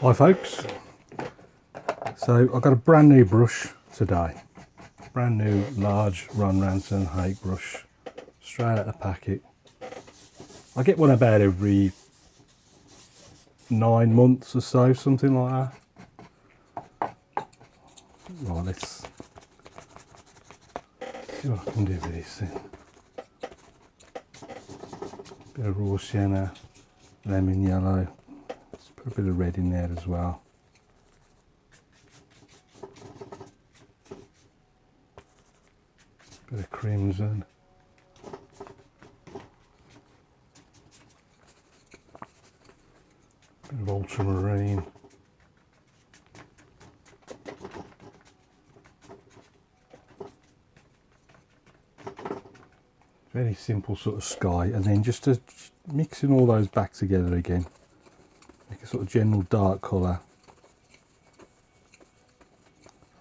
Hi folks, so I've got a brand new brush today, brand new large Ron Ranson Hake brush, straight out of the packet. I get one about every 9 months or so, something like that. Right, let's see what I can do with this thing. Bit of raw sienna, lemon yellow, let's put a bit of red in there as well. Bit of crimson. Bit of ultramarine. Very simple sort of sky, and then just mixing all those back together again, make a sort of general dark colour.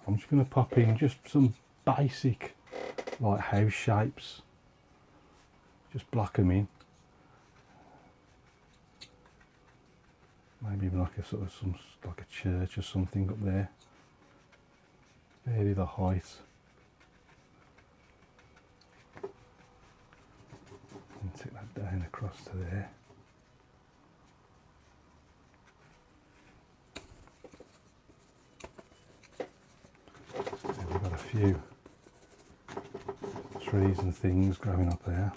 I'm just going to pop in just some basic like house shapes, just block them in. Maybe even like a sort of like a church or something up there. Vary the height. And take that down across to there. And we've got a few trees and things growing up there.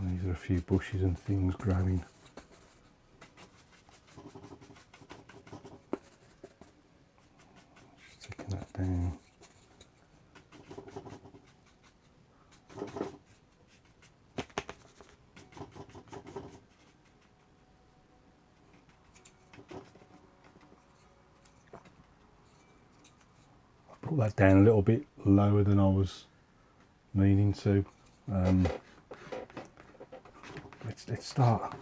And these are a few bushes and things growing. Just taking that down. Brought that down a little bit lower than I was meaning to. Let's start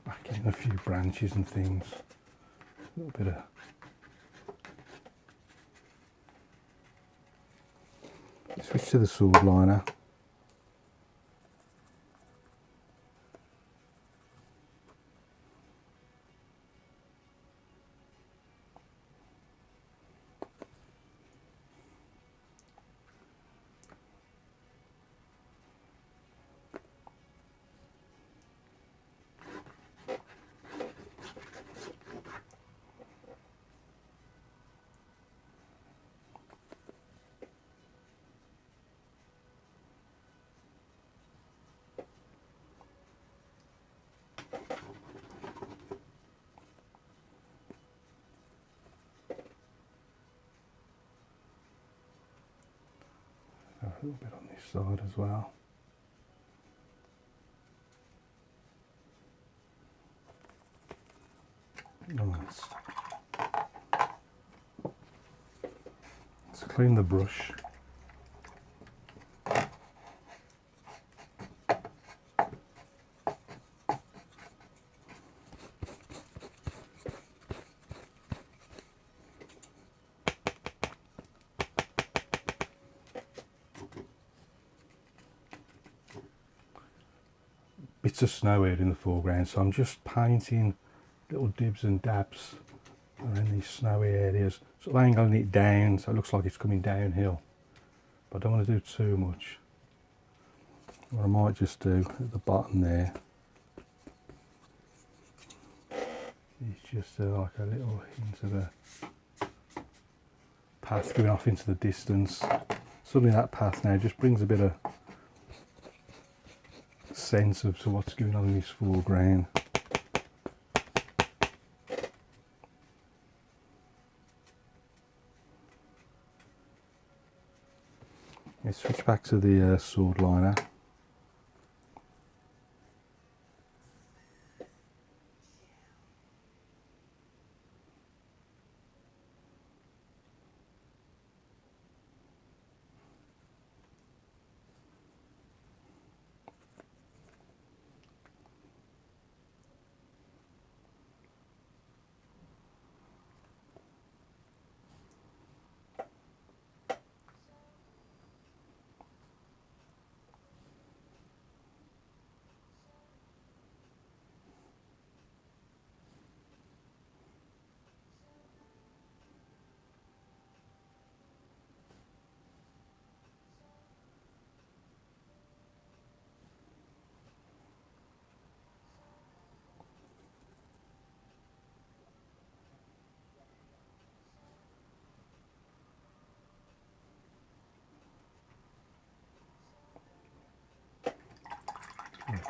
backing in a few branches and things. A little bit of switch to the sword liner. A little bit on this side as well. Nice. Let's clean the brush. Bits of snow here in the foreground, so I'm just painting little dibs and dabs around these snowy areas, sort of angling it down so it looks like it's coming downhill, but I don't want to do too much. What I might just do at the bottom there is just like a little hint of a path going off into the distance. Suddenly that path now just brings a bit of sense of to what's going on in this foreground. Let's switch back to the sword liner.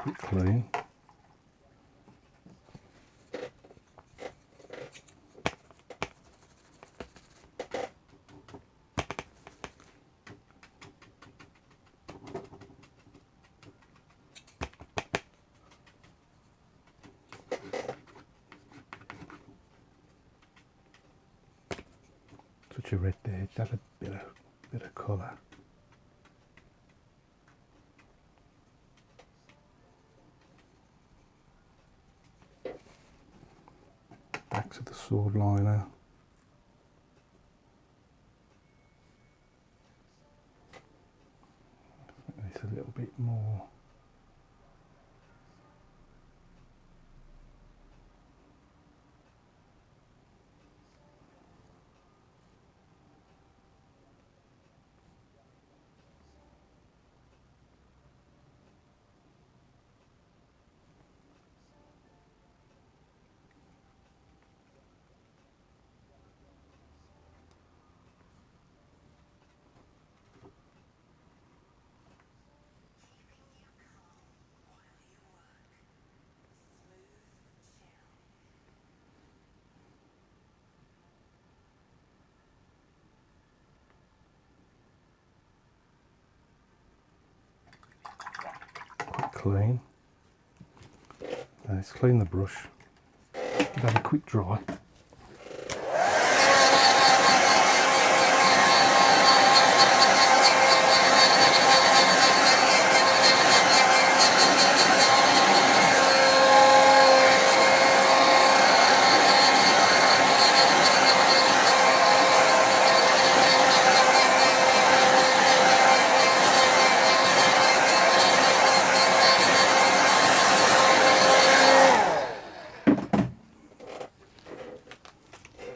quick clean. Touch of red there, just have a bit of colour. Back to the sword liner. It's a little bit more. Clean. Let's clean the brush. Have a quick dry.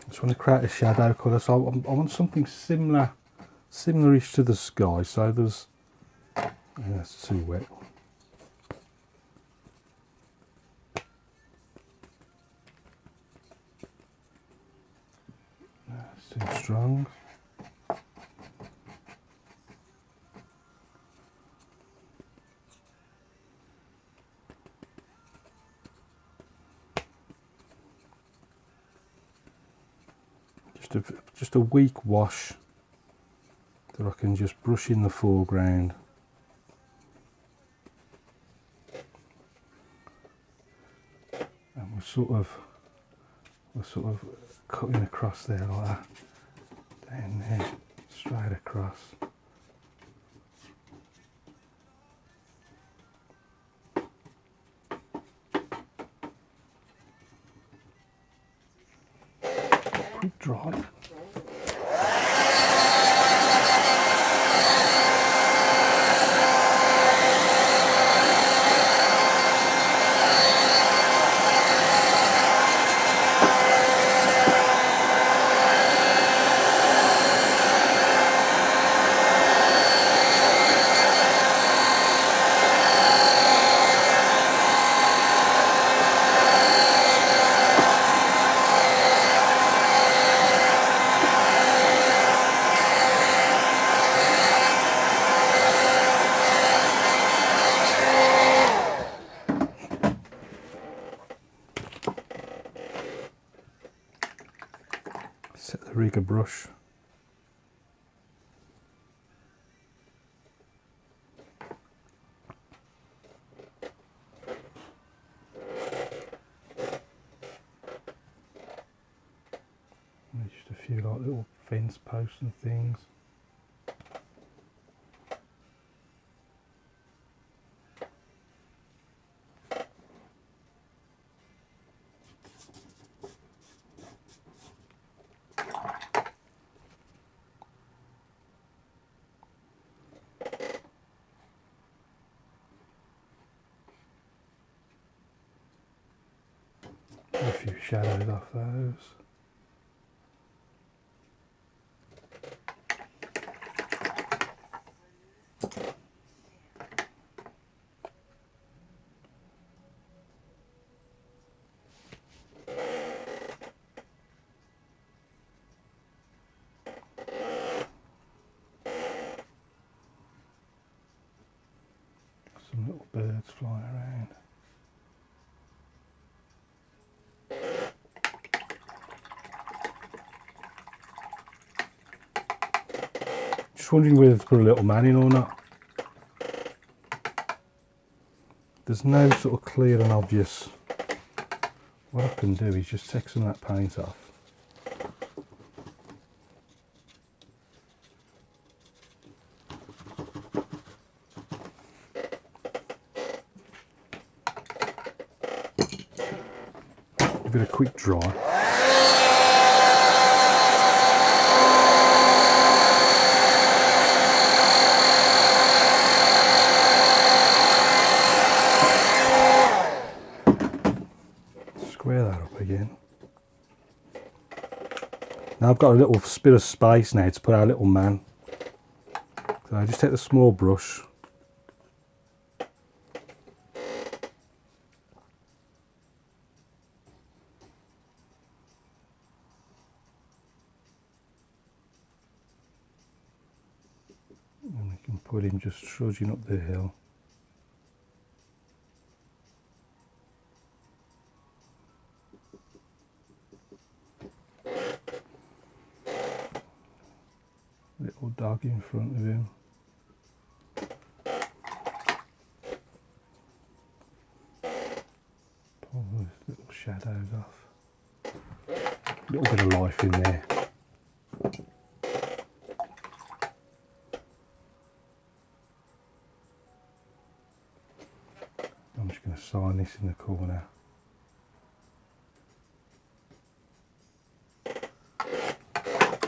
Just want to create a shadow colour, so I want something similarish to the sky. So there's, that's too wet. That's too strong. Just a weak wash that I can just brush in the foreground. And we're sort of cutting across there like that, down there, straight across. Quick dry. Set the rigger brush. And just a few like little fence posts and things. A few shadows off those. Some little birds flying around. just wondering whether to put a little man in or not. There's no sort of clear and obvious. What I can do is just take some of that paint off. Give it a quick dry. Square that up again. Now I've got a little bit of space now to put our little man. So I just take the small brush. And we can put him just trudging up the hill. Little dog in front of him. Pull those little shadows off. A little bit of life in there. I'm just going to sign this in the corner.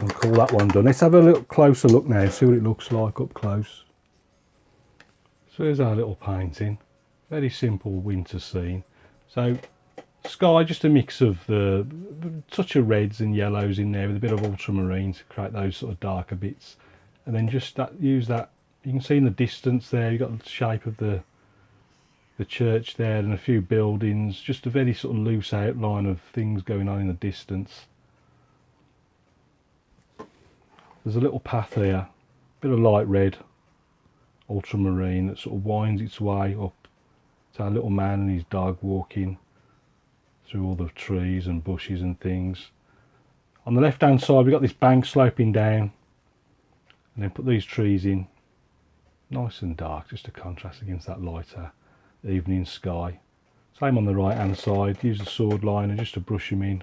And call that one done. Let's have a little closer look now, see what it looks like up close. So here's our little painting. Very simple winter scene. So sky, just a mix of the touch of reds and yellows in there with a bit of ultramarine to create those sort of darker bits. And then just use that, you can see in the distance there, you've got the shape of the church there and a few buildings, just a very sort of loose outline of things going on in the distance. There's a little path here, bit of light red ultramarine that sort of winds its way up to our little man and his dog walking through all the trees and bushes and things. On the left hand side we've got this bank sloping down, and then put these trees in nice and dark just to contrast against that lighter evening sky. Same on the right hand side, use the sword liner just to brush them in.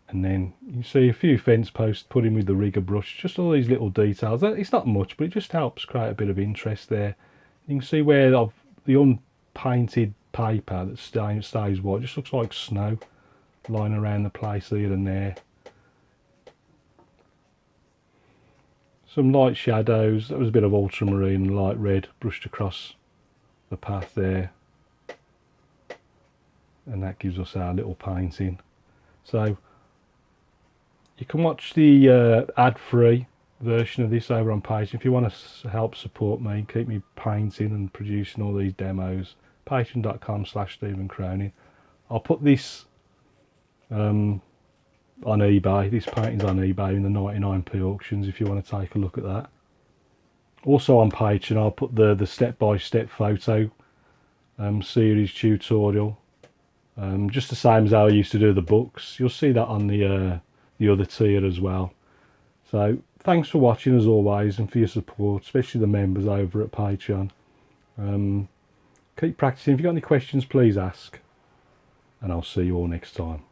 And then you see a few fence posts put in with the rigger brush, just all these little details. It's not much, but it just helps create a bit of interest there. You can see where the unpainted paper that stays white just looks like snow lying around the place here and there. Some light shadows, that was a bit of ultramarine and light red brushed across the path there. And that gives us our little painting. So you can watch the ad-free version of this over on Patreon if you want to help support me, keep me painting and producing all these demos. Patreon.com/Stephen Cronin. I'll put this on eBay. This painting's on eBay in the 99p auctions if you want to take a look at that. Also on Patreon I'll put the step-by-step photo series tutorial, just the same as how I used to do the books. You'll see that on the other tier as well. So thanks for watching as always, and for your support, especially the members over at Patreon. Keep practicing. If you've got any questions please ask, and I'll see you all next time.